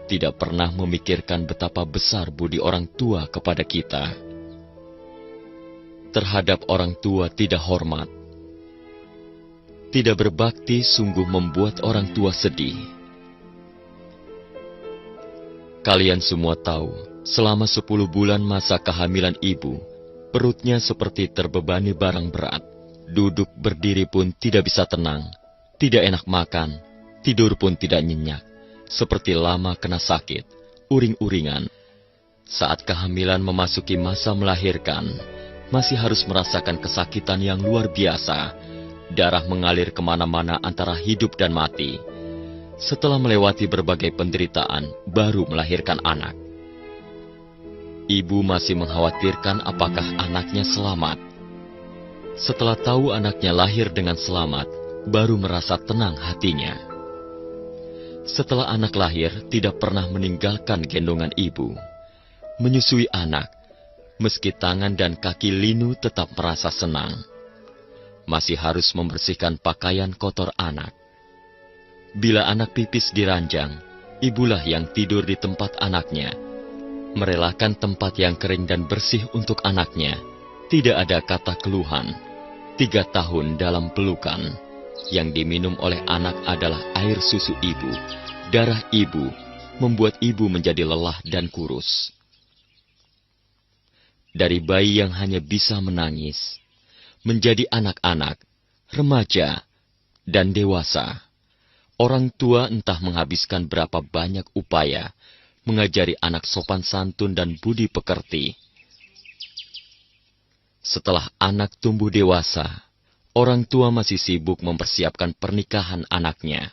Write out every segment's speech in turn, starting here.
tidak pernah memikirkan betapa besar budi orang tua kepada kita. Terhadap orang tua tidak hormat. Tidak berbakti sungguh membuat orang tua sedih. Kalian semua tahu, selama 10 bulan masa kehamilan ibu, perutnya seperti terbebani barang berat. Duduk berdiri pun tidak bisa tenang, tidak enak makan, tidur pun tidak nyenyak, seperti lama kena sakit, uring-uringan. Saat kehamilan memasuki masa melahirkan, masih harus merasakan kesakitan yang luar biasa. Darah mengalir kemana-mana antara hidup dan mati. Setelah melewati berbagai penderitaan, baru melahirkan anak. Ibu masih mengkhawatirkan apakah anaknya selamat. Setelah tahu anaknya lahir dengan selamat, baru merasa tenang hatinya. Setelah anak lahir, tidak pernah meninggalkan gendongan ibu. Menyusui anak, meski tangan dan kaki linu tetap merasa senang. Masih harus membersihkan pakaian kotor anak. Bila anak pipis di ranjang, ibulah yang tidur di tempat anaknya. Merelakan tempat yang kering dan bersih untuk anaknya. Tidak ada kata keluhan. 3 tahun dalam pelukan. Yang diminum oleh anak adalah air susu ibu. Darah ibu membuat ibu menjadi lelah dan kurus. Dari bayi yang hanya bisa menangis, menjadi anak-anak, remaja, dan dewasa. Orang tua entah menghabiskan berapa banyak upaya mengajari anak sopan santun dan budi pekerti. Setelah anak tumbuh dewasa, orang tua masih sibuk mempersiapkan pernikahan anaknya,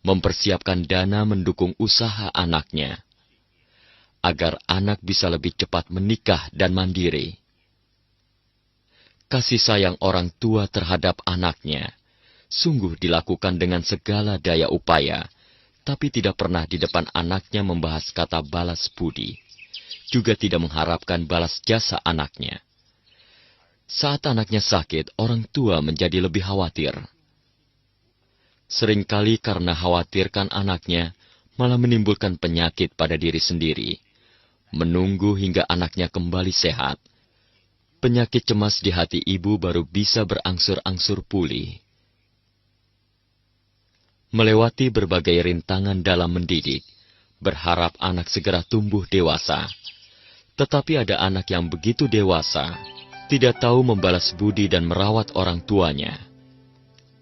mempersiapkan dana mendukung usaha anaknya, agar anak bisa lebih cepat menikah dan mandiri. Kasih sayang orang tua terhadap anaknya sungguh dilakukan dengan segala daya upaya, tapi tidak pernah di depan anaknya membahas kata balas budi, juga tidak mengharapkan balas jasa anaknya. Saat anaknya sakit, orang tua menjadi lebih khawatir. Seringkali karena khawatirkan anaknya, malah menimbulkan penyakit pada diri sendiri, menunggu hingga anaknya kembali sehat. Penyakit cemas di hati ibu baru bisa berangsur-angsur pulih. Melewati berbagai rintangan dalam mendidik, berharap anak segera tumbuh dewasa. Tetapi ada anak yang begitu dewasa, tidak tahu membalas budi dan merawat orang tuanya.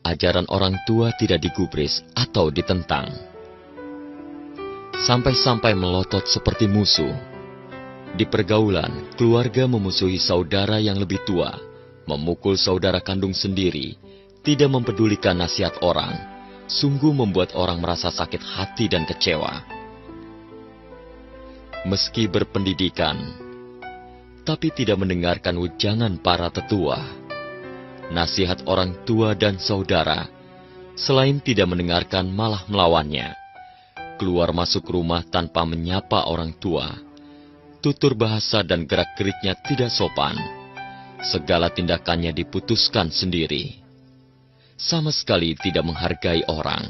Ajaran orang tua tidak digubris atau ditentang. Sampai-sampai melotot seperti musuh. Di pergaulan, keluarga memusuhi saudara yang lebih tua, memukul saudara kandung sendiri, tidak mempedulikan nasihat orang, sungguh membuat orang merasa sakit hati dan kecewa. Meski berpendidikan, tapi tidak mendengarkan wejangan para tetua, nasihat orang tua dan saudara, selain tidak mendengarkan malah melawannya, keluar masuk rumah tanpa menyapa orang tua, tutur bahasa dan gerak-geriknya tidak sopan. Segala tindakannya diputuskan sendiri. Sama sekali tidak menghargai orang.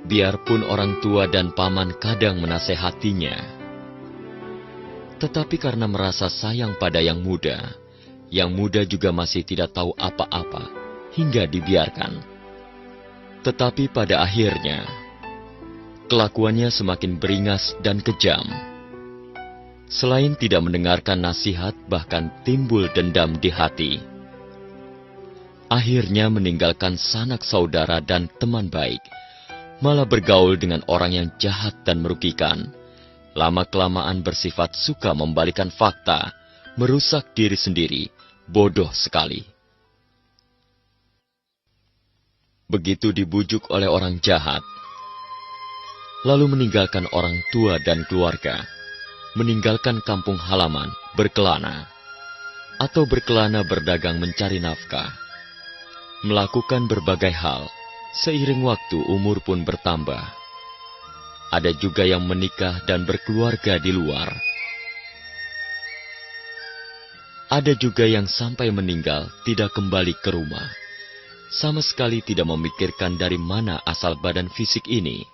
Biarpun orang tua dan paman kadang menasehatinya, tetapi karena merasa sayang pada yang muda juga masih tidak tahu apa-apa, hingga dibiarkan. Tetapi pada akhirnya, kelakuannya semakin beringas dan kejam. Selain tidak mendengarkan nasihat, bahkan timbul dendam di hati. Akhirnya meninggalkan sanak saudara dan teman baik, malah bergaul dengan orang yang jahat dan merugikan. Lama-kelamaan bersifat suka membalikan fakta, merusak diri sendiri, bodoh sekali. Begitu dibujuk oleh orang jahat, lalu meninggalkan orang tua dan keluarga, meninggalkan kampung halaman, berkelana, atau berkelana berdagang mencari nafkah, melakukan berbagai hal, seiring waktu umur pun bertambah. Ada juga yang menikah dan berkeluarga di luar. Ada juga yang sampai meninggal tidak kembali ke rumah, sama sekali tidak memikirkan dari mana asal badan fisik ini.